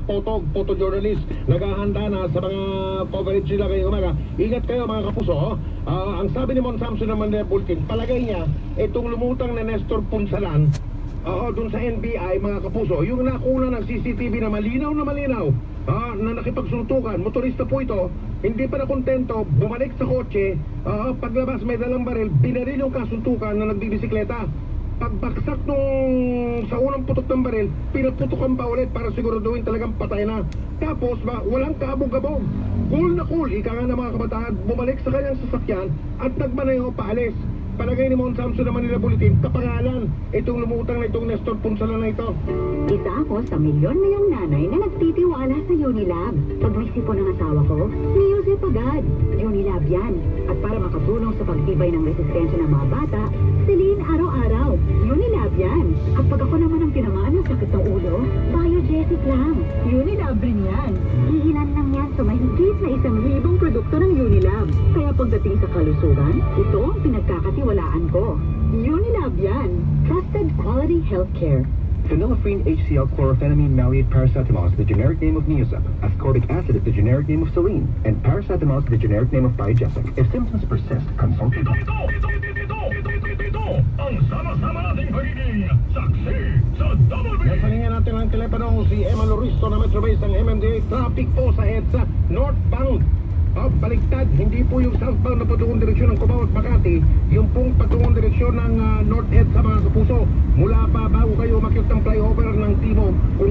photojournalist, naghahanda na sa mga coverage nila ngayong umaga. Ingat kayo mga kapuso. Ang sabi ni Mon Samson naman na bulletin, palagay niya, itong lumutang na Nestor Punsalan, dun sa NBI mga kapuso, yung nakuna ng CCTV na malinaw, na nakipagsuntukan, motorista po ito, hindi pa na kontento, bumalik sa kotse, paglabas may dalang baril, binaril yung kasuntukan na nagbibisikleta. Pagbaksak nung sa unang putok ng baril, pinaputokan pa ulit para siguraduhin talagang patay na. Tapos walang kabog-kabog. Cool na cool, ika nga ng mga kabataan, bumalik sa kanyang sasakyan at nagmanayo paalis. Palagay ni Mon Samson naman nila bulletin, kapangalan, itong lumutang na itong Nestor Punsalan na ito. Isa ako sa milyon-milyong nanay na nagtitiwala sa Unilab. Pag may sipon ng asawa ko, ni-use agad. Unilab yan. At para makatulong sa pagtibay ng resistensya ng mga bata, silin araw-araw. Unilab yan. At pag ako naman ang tinamaan ng sakit ng ulo, Biogesic lang. Unilab rin yan. Iilan lang yan sa mahigit na 1,000 produkto ng Unilab. Kaya pagdating sa kalusugan, ito ang pinagkakatiwalaan ko. Unilab yan. Trusted quality healthcare. Phenylephrine HCl chlorphenamine maleate paracetamol is the generic name of Neosep. Ascorbic acid is the generic name of Saline. And paracetamol is the generic name of Biogesic. If symptoms persist, consult your doctor. Ito ang sama-sama nating pagiging saksi sa Double B. Nasa linya natin ang telepono si Emma Loristo na Metro Base ng MMDA. Traffic po sa EDSA northbound. Baliktad, hindi po yung southbound na patungong direksyon ng Cubao at Makati, yung pong patungong direksyon ng North Ed sa mga kapuso. Mula pa bago kayo umakyat ng flyover ng Timog, kung